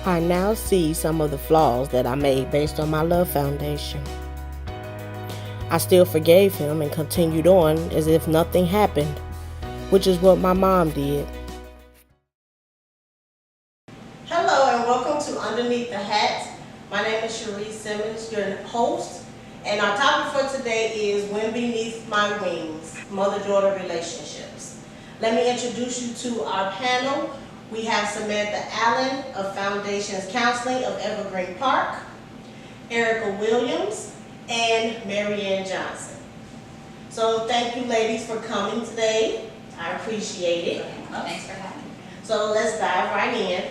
I now see some of the flaws that I made based on my love foundation. I still forgave him and continued on as if nothing happened, which is what my mom did. Hello and welcome to Underneath the Hat. My name is Sherri Simmons, your host, and our topic for today is When Beneath My Wings, Mother-Daughter Relationships. Let me introduce you to our panel. We have Samantha Allen of Foundations Counseling of Evergreen Park, Erica Williams, and Marianne Johnson. So thank you ladies for coming today. I appreciate it. Thanks for having me. So let's dive right in.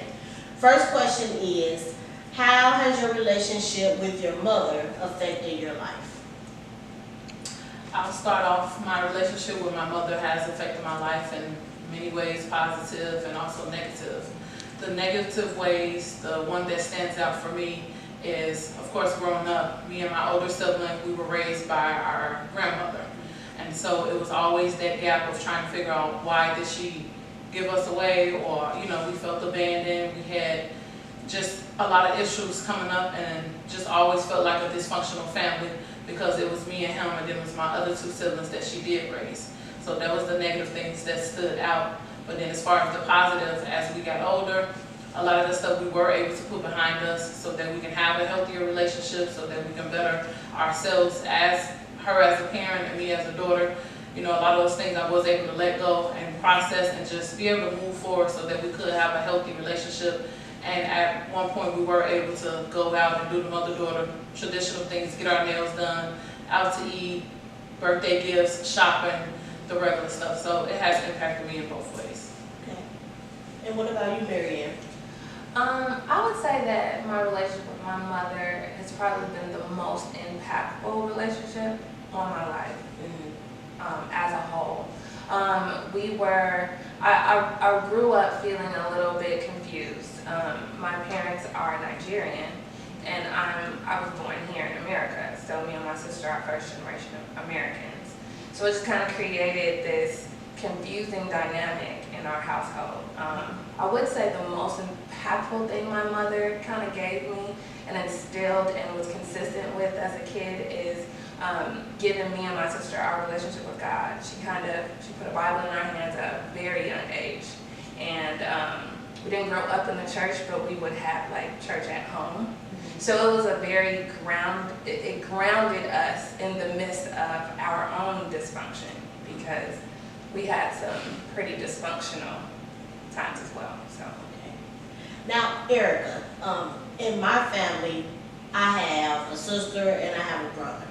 First question is, how has your relationship with your mother affected your life? I'll start off. My relationship with my mother has affected my life in many ways, positive and also negative. The negative ways, the one that stands out for me is, of course, growing up, me and my older sibling, we were raised by our grandmother. And so it was always that gap of trying to figure out why did she give us away, or, we felt abandoned. We had just a lot of issues coming up and just always felt like a dysfunctional family because it was me and him, and then it was my other two siblings that she did raise. So that was the negative things that stood out. But then as far as the positives, as we got older, a lot of the stuff we were able to put behind us so that we can have a healthier relationship, so that we can better ourselves as her as a parent and me as a daughter. A lot of those things I was able to let go and process and just be able to move forward so that we could have a healthy relationship. And at one point we were able to go out and do the mother-daughter traditional things, get our nails done, out to eat, birthday gifts, shopping, the regular stuff. So it has impacted me in both ways. Okay. And what about you, Marianne? I would say that my relationship with my mother has probably been the most impactful relationship on my life as a whole. I grew up feeling a little bit confused. My parents are Nigerian, and I was born here in America. So me and my sister are first generation of Americans. So it just kind of created this confusing dynamic in our household. I would say the most impactful thing my mother kind of gave me and instilled and was consistent with as a kid is giving me and my sister our relationship with God. She put a Bible in our hands at a very young age. And we didn't grow up in the church, but we would have like church at home. So it was it grounded us in the midst of our own dysfunction, because we had some pretty dysfunctional times as well. So. Okay. Now, Erica, in my family, I have a sister and I have a brother.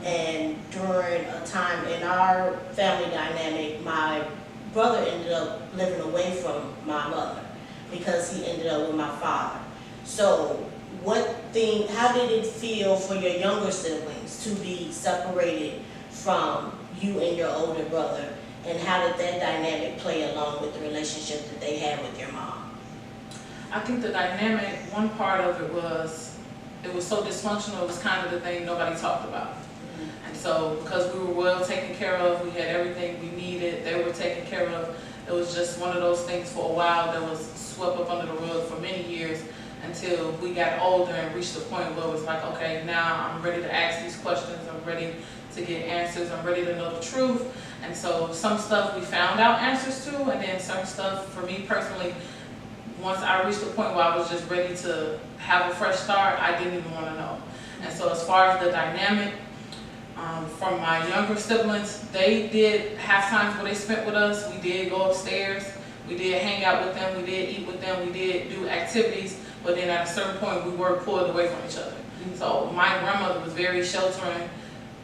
And during a time in our family dynamic, my brother ended up living away from my mother because he ended up with my father. So how did it feel for your younger siblings to be separated from you and your older brother? And how did that dynamic play along with the relationship that they had with your mom? I think the dynamic, one part of it was so dysfunctional, it was kind of the thing nobody talked about. And so because we were well taken care of, we had everything we needed, they were taken care of, it was just one of those things for a while that was swept up under the rug for many years until we got older and reached the point where it was like, okay, now I'm ready to ask these questions, I'm ready to get answers, I'm ready to know the truth. And so some stuff we found out answers to, and then some stuff, for me personally, once I reached the point where I was just ready to have a fresh start, I didn't even want to know. And so as far as the dynamic, from my younger siblings, they did have times where they spent with us. We did go upstairs, we did hang out with them, we did eat with them, we did do activities, but then at a certain point we were pulled away from each other. So my grandmother was very sheltering.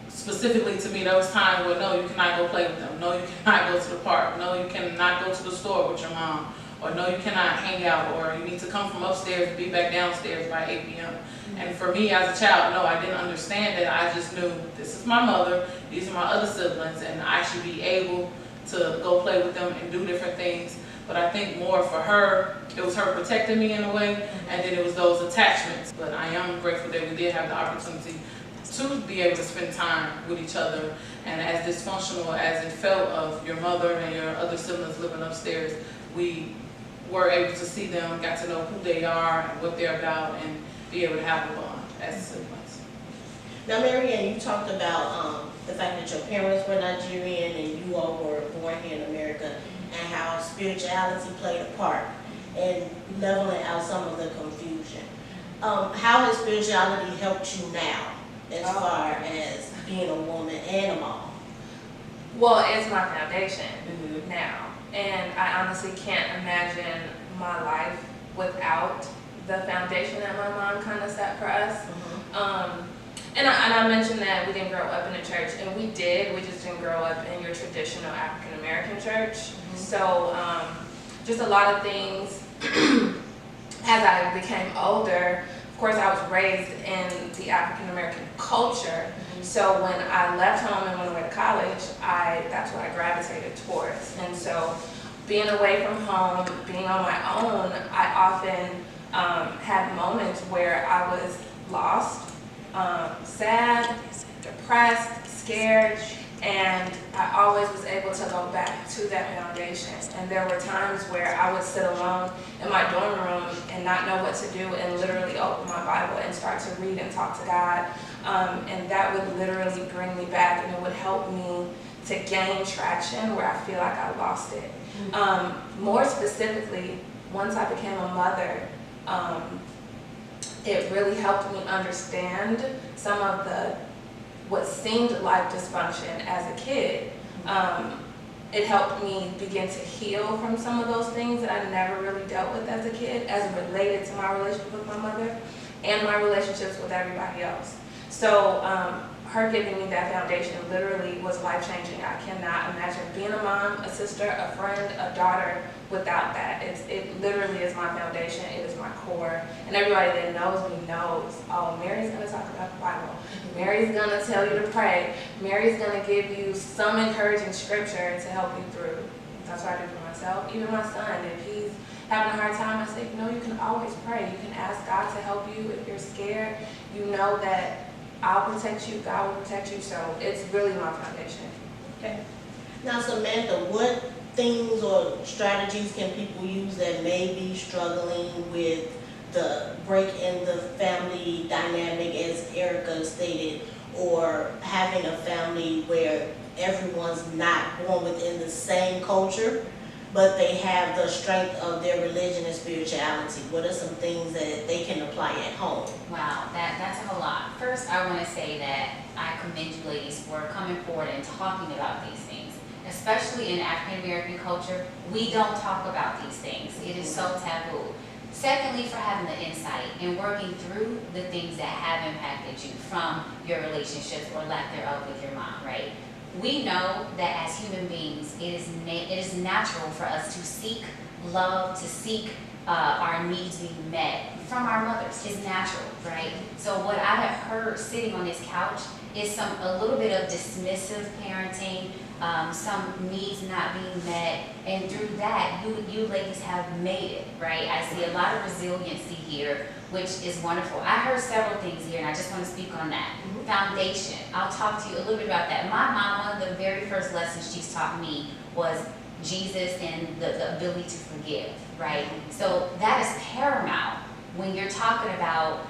Specifically to me, there was times where, no, you cannot go play with them. No, you cannot go to the park. No, you cannot go to the store with your mom. Or no, you cannot hang out. Or you need to come from upstairs and be back downstairs by 8 p.m. And for me as a child, no, I didn't understand it. I just knew this is my mother, these are my other siblings, and I should be able to go play with them and do different things. But I think more for her, it was her protecting me in a way, and then it was those attachments. But I am grateful that we did have the opportunity to be able to spend time with each other. And as dysfunctional as it felt of your mother and your other siblings living upstairs, we were able to see them, got to know who they are and what they're about, and be able to have a bond as siblings. Now, Marianne, you talked about the fact that your parents were Nigerian and you all were born here in America, and how spirituality played a part in leveling out some of the confusion. How has spirituality helped you now, as far as being a woman and a mom? Well, it's my foundation now, and I honestly can't imagine my life without the foundation that my mom kind of set for us. And I mentioned that we didn't grow up in a church, and we did. We just didn't grow up in your traditional African American church. So just a lot of things. As I became older, of course, I was raised in the African American culture. So when I left home and went away to college, that's what I gravitated towards. And so being away from home, being on my own, I often had moments where I was lost, sad, depressed, scared, and I always was able to go back to that foundation. And there were times where I would sit alone in my dorm room and not know what to do, and literally open my Bible and start to read and talk to God. And that would literally bring me back, and it would help me to gain traction where I feel like I lost it. More specifically, once I became a mother, it really helped me understand some of what seemed like dysfunction as a kid. It helped me begin to heal from some of those things that I never really dealt with as a kid, as related to my relationship with my mother and my relationships with everybody else. So her giving me that foundation literally was life-changing. I cannot imagine being a mom, a sister, a friend, a daughter without that. It literally is my foundation. It is my core. And everybody that knows me knows, oh, Mary's going to talk about the Bible. Mary's going to tell you to pray. Mary's going to give you some encouraging scripture to help you through. That's what I do for myself. Even my son, if he's having a hard time, I say, you can always pray. You can ask God to help you. If you're scared, you know that I'll protect you, God will protect you. So it's really my foundation. Okay. Now, Samantha, what things or strategies can people use that may be struggling with the break in the family dynamic, as Erica stated, or having a family where everyone's not born within the same culture, but they have the strength of their religion and spirituality? What are some things that they can apply at home? Wow, that's a whole lot. First, I want to say that I commend you ladies for coming forward and talking about these things. Especially in African American culture, we don't talk about these things. It is so taboo. Secondly, for having the insight and working through the things that have impacted you from your relationships or lack thereof with your mom, right? We know that as human beings, it is natural for us to seek love, to seek our needs being met from our mothers. It's natural, right? So what I have heard sitting on this couch is a little bit of dismissive parenting, some needs not being met, and through that, you ladies have made it, right? I see a lot of resiliency here, which is wonderful. I heard several things here, and I just want to speak on that. Foundation. I'll talk to you a little bit about that. My mom, one of the very first lessons she's taught me was Jesus and the ability to forgive, right? So that is paramount when you're talking about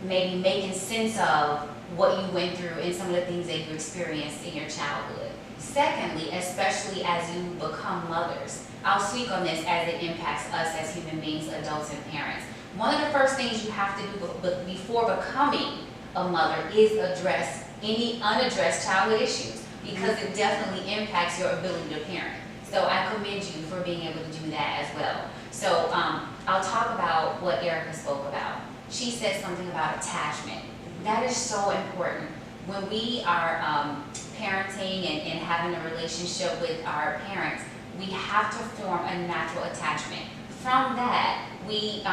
maybe making sense of what you went through and some of the things that you experienced in your childhood. Secondly, especially as you become mothers, I'll speak on this as it impacts us as human beings, adults and parents. One of the first things you have to do before becoming a mother is address any unaddressed childhood issues, because it definitely impacts your ability to parent. So I commend you for being able to do that as well. So I'll talk about what Erica spoke about. She said something about attachment. That is so important. When we are parenting and having a relationship with our parents, we have to form a natural attachment. From that, we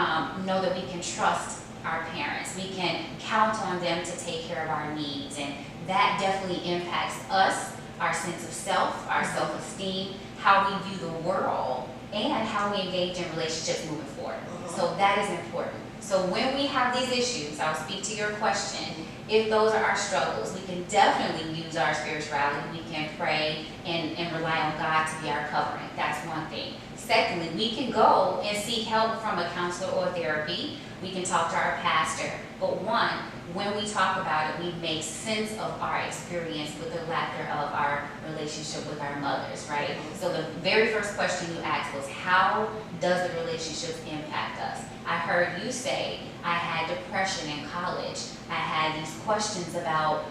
know that we can trust our parents. We can count on them to take care of our needs, and that definitely impacts us, our sense of self, our self-esteem, how we view the world, and how we engage in relationships moving forward. So that is important. So when we have these issues, I'll speak to your question, if those are our struggles, we can definitely use our spirituality. We can pray and rely on God to be our covering. That's one thing. Secondly, we can go and seek help from a counselor or therapy. We can talk to our pastor. But one, when we talk about it, we make sense of our experience with the lack thereof our relationship with our mothers, right? So the very first question you asked was, how does the relationships impact us? I heard you say, I had depression in college. I had these questions about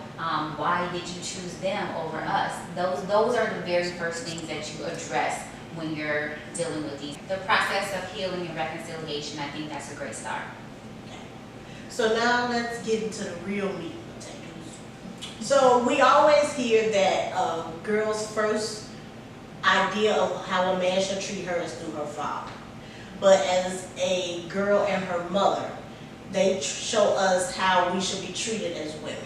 why did you choose them over us? Those are the very first things that you address when you're dealing with these. The process of healing and reconciliation, I think that's a great start. So now let's get into the real meat and potatoes. So we always hear that girls' first idea of how a man should treat her is through her father. But as a girl and her mother, they show us how we should be treated as women.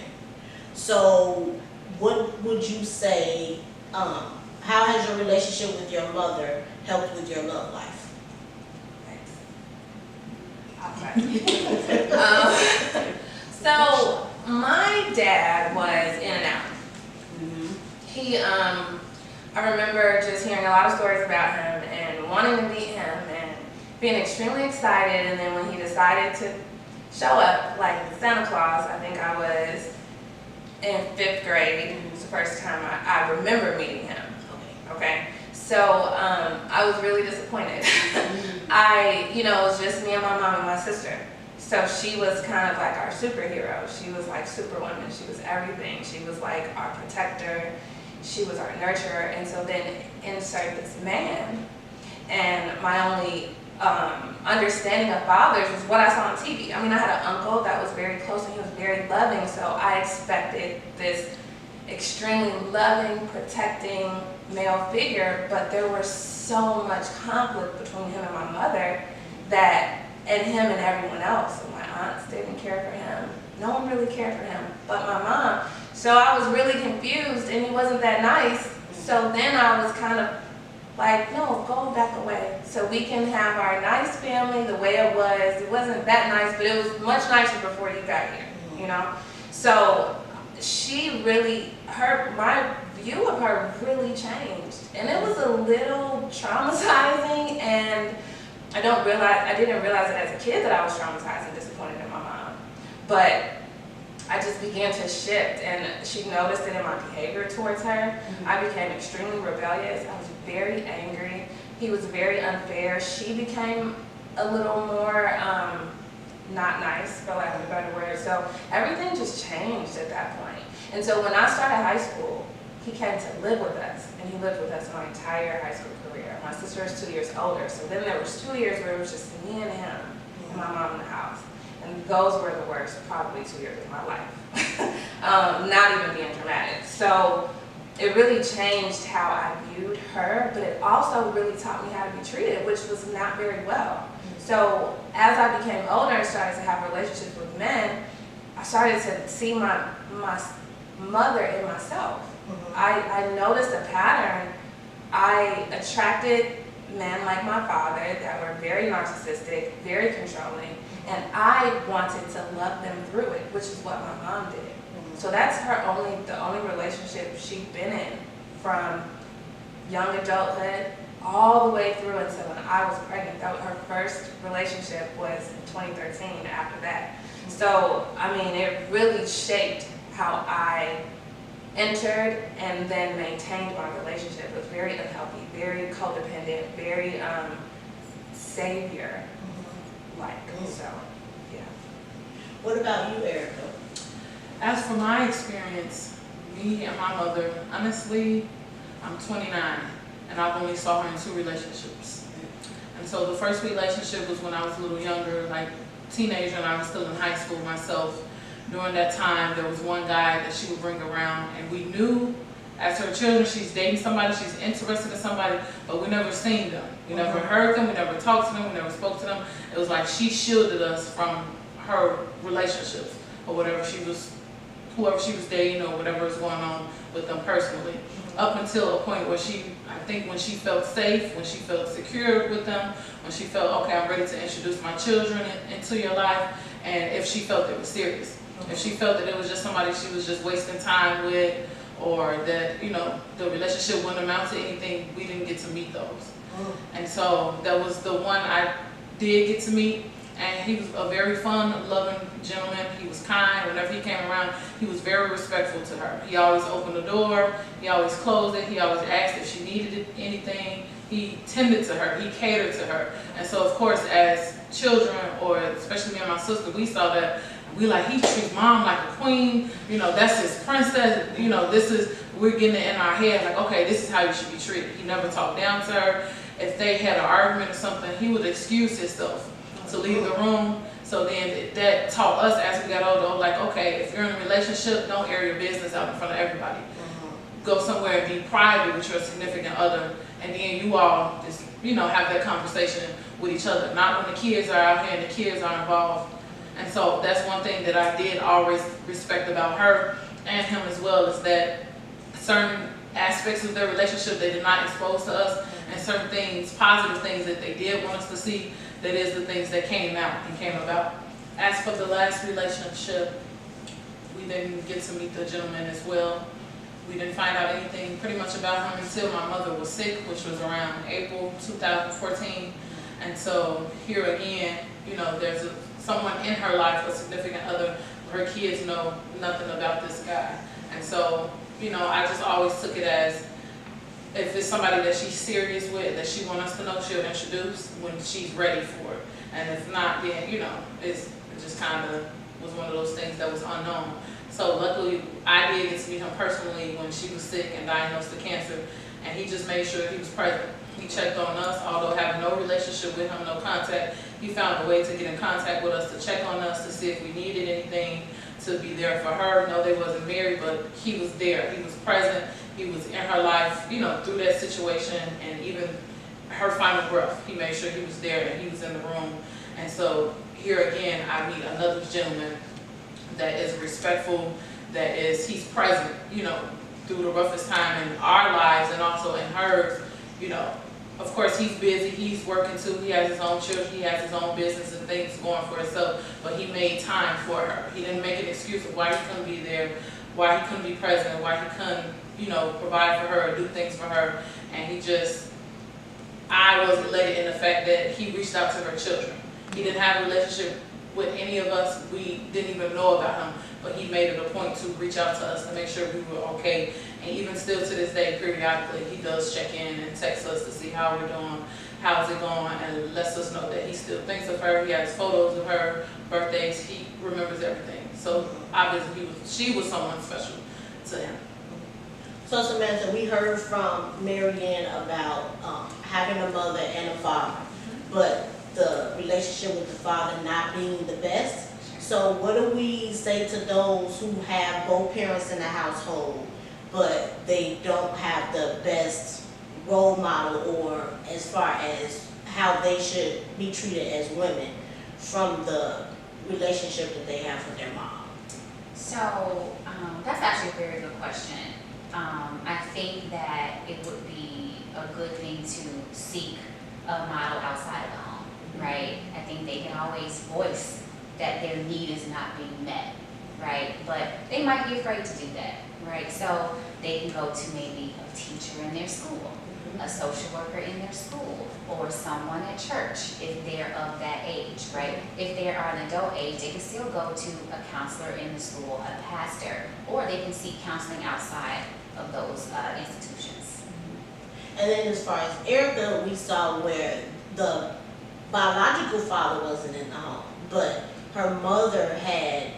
So what would you say, how has your relationship with your mother helped with your love life? So my dad was in and out. He, I remember just hearing a lot of stories about him and wanting to meet him and being extremely excited. And then when he decided to show up, like Santa Claus, I think I was in 5th grade. It was the first time I remember meeting him. Okay. So I was really disappointed. It was just me and my mom and my sister. So she was kind of like our superhero. She was like Superwoman. She was everything. She was like our protector. She was our nurturer. And so then insert this man. And my only understanding of fathers was what I saw on TV. I mean, I had an uncle that was very close and he was very loving. So I expected this extremely loving, protecting male figure, but there was so much conflict between him and my mother and him and everyone else. And my aunts didn't care for him. No one really cared for him but my mom. So I was really confused and he wasn't that nice. So then I was kind of like, no, go back away. So we can have our nice family the way it was. It wasn't that nice, but it was much nicer before you got here, you know? So she really, my view of her really changed. And it was a little traumatizing, and I didn't realize it as a kid that I was traumatized and disappointed in my mom. But I just began to shift, and she noticed it in my behavior towards her. I became extremely rebellious. I was very angry. He was very unfair. She became a little more not nice, for lack of a better word. So everything just changed at that point. And so when I started high school, he came to live with us, and he lived with us my entire high school career. My sister is 2 years older, so then there was 2 years where it was just me and him and my mom in the house. And those were the worst, probably 2 years of my life. Not even being dramatic. So it really changed how I viewed her, but it also really taught me how to be treated, which was not very well. So as I became older and started to have relationships with men, I started to see my mother in myself. I noticed a pattern. I attracted men like my father that were very narcissistic, very controlling, and I wanted to love them through it, which is what my mom did. So that's the only relationship she'd been in from young adulthood all the way through until when I was pregnant. Her first relationship was in 2013 after that. So, I mean, it really shaped how I entered and then maintained my relationship. It was very unhealthy, very codependent, very savior-like. So, yeah. What about you, Erica? As for my experience, me and my mother, honestly, I'm 29, and I've only saw her in 2 relationships. And so the first relationship was when I was a little younger, like teenager, and I was still in high school myself. During that time, there was one guy that she would bring around, and we knew as her children she's dating somebody, she's interested in somebody, but we never seen them. We never heard them, we never talked to them, we never spoke to them. It was like she shielded us from her relationships or whoever she was dating or whatever was going on with them personally. Up until a point where when she felt safe, when she felt secure with them, when she felt, okay, I'm ready to introduce my children into your life, and if she felt it was serious. If she felt that it was just somebody she was just wasting time with, or that, the relationship wouldn't amount to anything, we didn't get to meet those. And so that was the one I did get to meet. And he was a very fun, loving gentleman. He was kind. Whenever he came around, he was very respectful to her. He always opened the door. He always closed it. He always asked if she needed anything. He tended to her. He catered to her. And so, of course, as children, or especially me and my sister, we saw that. We like, he treats mom like a queen. You know, that's his princess. You know, we're getting it in our head. Like, okay, this is how you should be treated. He never talked down to her. If they had an argument or something, he would excuse himself to leave the room. So then that taught us as we got older, like, okay, if you're in a relationship, don't air your business out in front of everybody. Go somewhere and be private with your significant other, and then you all just, you know, have that conversation with each other. Not when the kids are out here and the kids are involved. And so that's one thing that I did always respect about her and him as well, is that certain aspects of their relationship they did not expose to us, and certain things, positive things that they did want us to see, that is the things that came out and came about. As for the last relationship, we didn't get to meet the gentleman as well. We didn't find out anything pretty much about him until my mother was sick, which was around April 2014. And so here again, you know, there's someone in her life, a significant other. Her kids know nothing about this guy. And so, you know, I just always took it as, if it's somebody that she's serious with, that she wants us to know, she'll introduce when she's ready for it. And if not, then, you know, it just kind of was one of those things that was unknown. So luckily, I did get to meet him personally when she was sick and diagnosed with cancer, and he just made sure he was present. He checked on us, although having no relationship with him, no contact. He found a way to get in contact with us, to check on us, to see if we needed anything, to be there for her. No, they wasn't married, but he was there. He was present. He was in her life, you know, through that situation, and even her final breath. He made sure he was there and he was in the room. And so here again, I meet another gentleman that is respectful, he's present, you know, through the roughest time in our lives and also in hers. You know, of course he's busy, he's working too, he has his own children, he has his own business and things going for himself, but he made time for her. He didn't make an excuse of why he couldn't be there, why he couldn't be present, why he couldn't, you know, provide for her or do things for her. And I was elated in the fact that he reached out to her children. He didn't have a relationship with any of us. We didn't even know about him, but he made it a point to reach out to us to make sure we were okay. And even still to this day, periodically, he does check in and text us to see how we're doing, how's it going, and lets us know that he still thinks of her. He has photos of her, birthdays, he remembers everything. So obviously she was someone special to him. So Samantha, we heard from Marianne about having a mother and a father, but the relationship with the father not being the best. So what do we say to those who have both parents in the household, but they don't have the best role model, or as far as how they should be treated as women from the relationship that they have with their mom? So that's actually a very good question. I think that it would be a good thing to seek a model outside of the home, right? I think they can always voice that their need is not being met, right? But they might be afraid to do that, right? So they can go to maybe a teacher in their school, a social worker in their school, or someone at church if they're of that age, right? If they are an adult age, they can still go to a counselor in the school, a pastor, or they can seek counseling outside of those institutions. And then as far as Erica, we saw where the biological father wasn't in the home, but her mother had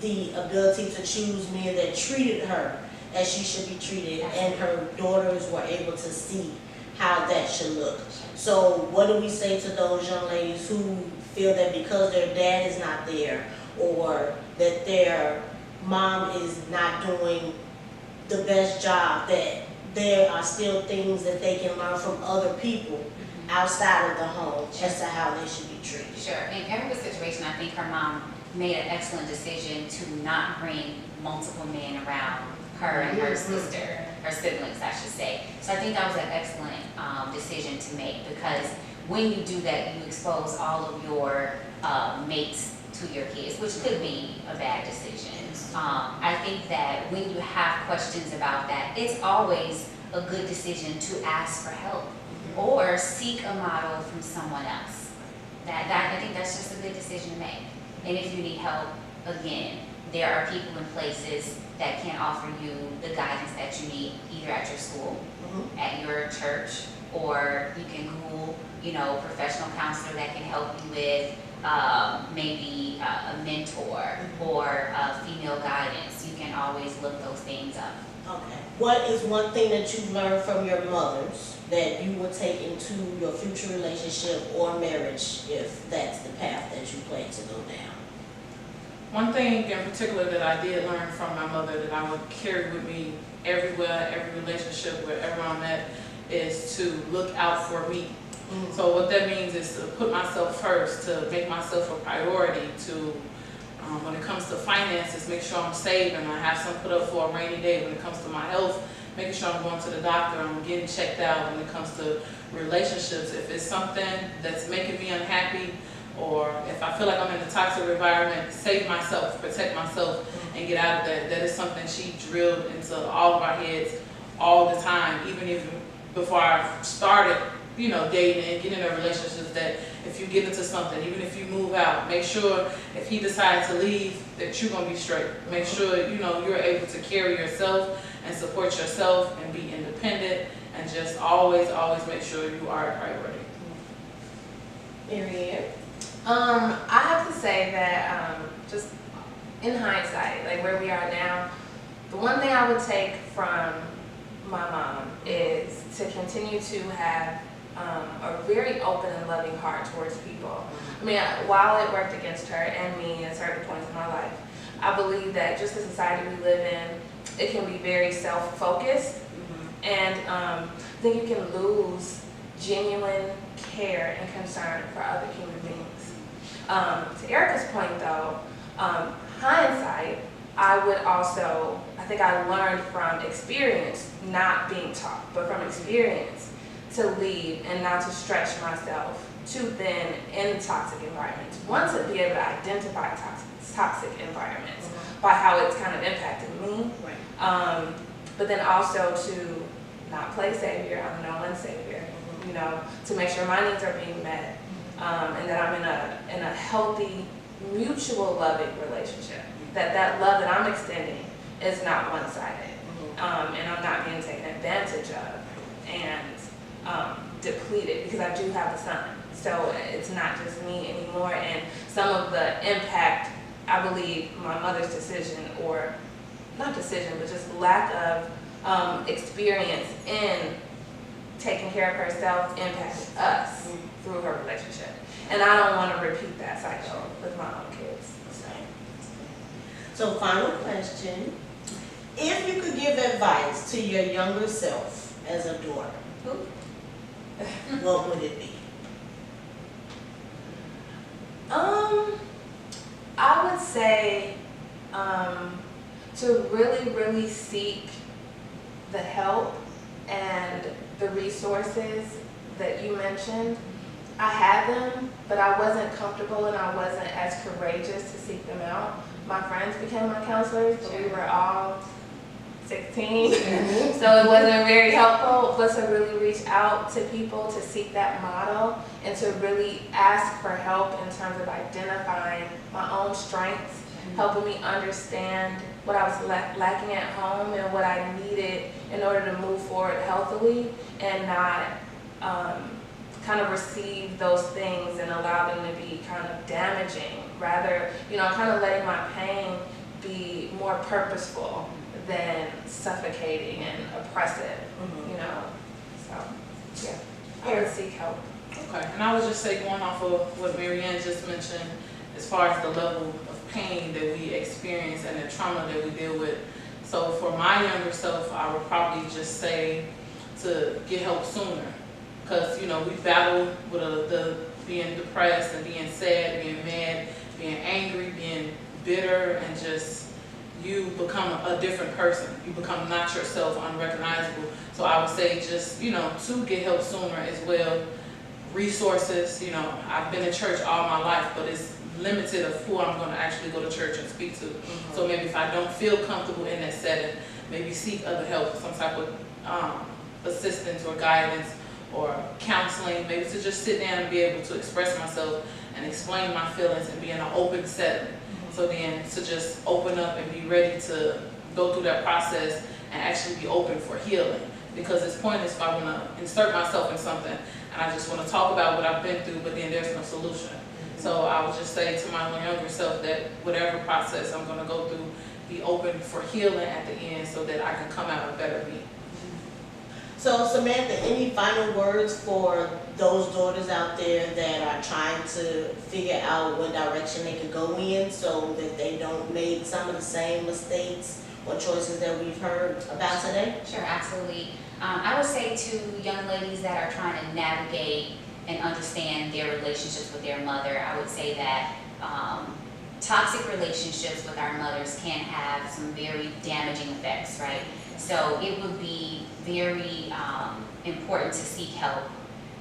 the ability to choose men that treated her as she should be treated, and her daughters were able to see how that should look. So what do we say to those young ladies who feel that because their dad is not there, or that their mom is not doing the best job, that there are still things that they can learn from other people outside of the home as to how they should be treated? Sure. In Erica's situation, I think her mom made an excellent decision to not bring multiple men around her and her sister, her siblings, I should say. So I think that was an excellent decision to make, because when you do that, you expose all of your mates to your kids, which could be a bad decision. I think that when you have questions about that, it's always a good decision to ask for help, or seek a model from someone else. I think that's just a good decision to make. And if you need help, again, there are people and places that can offer you the guidance that you need, either at your school, at your church, or you can Google, professional counselor that can help you with maybe a mentor or female guidance. You can always look those things up. Okay. What is one thing that you've learned from your mothers that you will take into your future relationship or marriage if that's the path that you plan to go down? One thing in particular that I did learn from my mother that I would carry with me everywhere, every relationship, wherever I'm at, is to look out for me. So what that means is to put myself first, to make myself a priority, to when it comes to finances, make sure I'm saving, I have some put up for a rainy day. When it comes to my health, making sure I'm going to the doctor, I'm getting checked out. When it comes to relationships, if it's something that's making me unhappy, or if I feel like I'm in a toxic environment, save myself, protect myself, and get out of that. That is something she drilled into all of our heads all the time, even before I started, dating and getting in a relationship, that if you get into something, even if you move out, make sure if he decides to leave, that you're gonna be straight. Make sure, you're able to carry yourself and support yourself and be independent, and just always, always make sure you are a priority. Marianne? I have to say that just in hindsight, like where we are now, the one thing I would take from my mom is to continue to have a very open and loving heart towards people. I mean, while it worked against her and me at certain points in my life, I believe that just the society we live in, it can be very self-focused, and I think you can lose genuine care and concern for other human beings. To Erica's point though, hindsight, I think I learned from experience, not being taught, but from experience, to leave and not to stretch myself too thin in toxic environments. One, to be able to identify toxic environments by how it's kind of impacted me. Right. But then also to not play savior, I'm no one's savior, to make sure my needs are being met, and that I'm in a healthy, mutual loving relationship. That love that I'm extending is not one-sided, and I'm not being taken advantage of and depleted, because I do have a son. So it's not just me anymore, and some of the impact, I believe my mother's decision, or not decision, but just lack of experience in taking care of herself impacted us through her relationship. And I don't want to repeat that cycle with my own kids. So final question, if you could give advice to your younger self as a daughter, what would it be? I would say to really, really seek the help and the resources that you mentioned. I had them, but I wasn't comfortable and I wasn't as courageous to seek them out. My friends became my counselors, but we were all 16, so it wasn't very helpful. But to really reach out to people to seek that model and to really ask for help in terms of identifying my own strengths, helping me understand what I was lacking at home and what I needed in order to move forward healthily, and not kind of receive those things and allow them to be kind of damaging. Rather, kind of letting my pain be more purposeful than suffocating and oppressive, So, yeah, I would seek help. Okay, and I would just say, going off of what Marianne just mentioned, as far as the level of pain that we experience and the trauma that we deal with. So for my younger self, I would probably just say to get help sooner. Because, we battle with the being depressed and being sad, being mad, being angry, being bitter, and just you become a different person. You become not yourself, unrecognizable. So I would say just, to get help sooner as well. Resources, I've been in church all my life, but it's limited of who I'm going to actually go to church and speak to. So maybe if I don't feel comfortable in that setting, maybe seek other help, some type of assistance or guidance, or counseling, maybe to just sit down and be able to express myself and explain my feelings and be in an open setting. So then to just open up and be ready to go through that process and actually be open for healing. Because it's pointless if I want to insert myself in something and I just want to talk about what I've been through, but then there's no solution. So I would just say to my younger self that whatever process I'm going to go through, be open for healing at the end so that I can come out a better me. So Samantha, any final words for those daughters out there that are trying to figure out what direction they could go in so that they don't make some of the same mistakes or choices that we've heard about today? Sure, absolutely. I would say to young ladies that are trying to navigate and understand their relationships with their mother, I would say that toxic relationships with our mothers can have some very damaging effects, right? So it would be very important to seek help.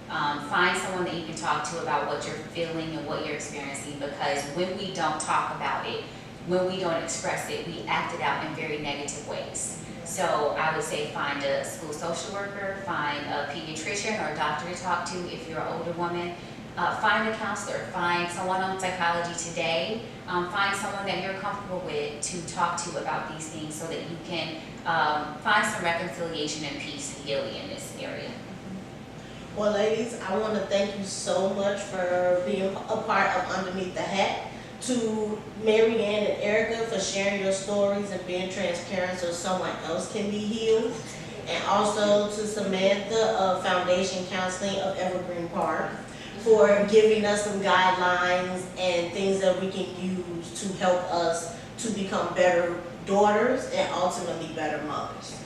Find someone that you can talk to about what you're feeling and what you're experiencing, because when we don't talk about it, when we don't express it, we act it out in very negative ways. So I would say find a school social worker, find a pediatrician or a doctor to talk to if you're an older woman. Find a counselor, find someone on Psychology Today, find someone that you're comfortable with to talk to about these things so that you can find some reconciliation and peace and healing in this area. Well, ladies, I want to thank you so much for being a part of Underneath the Hat. To Mary Ann and Erica for sharing your stories and being transparent so someone else can be healed. And also to Samantha of Foundation Counseling of Evergreen Park for giving us some guidelines and things that we can use to help us to become better daughters and ultimately better mothers.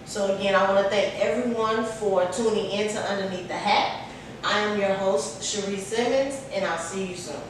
So again, I want to thank everyone for tuning in to Underneath the Hat. I am your host, Sherri Simmons, and I'll see you soon.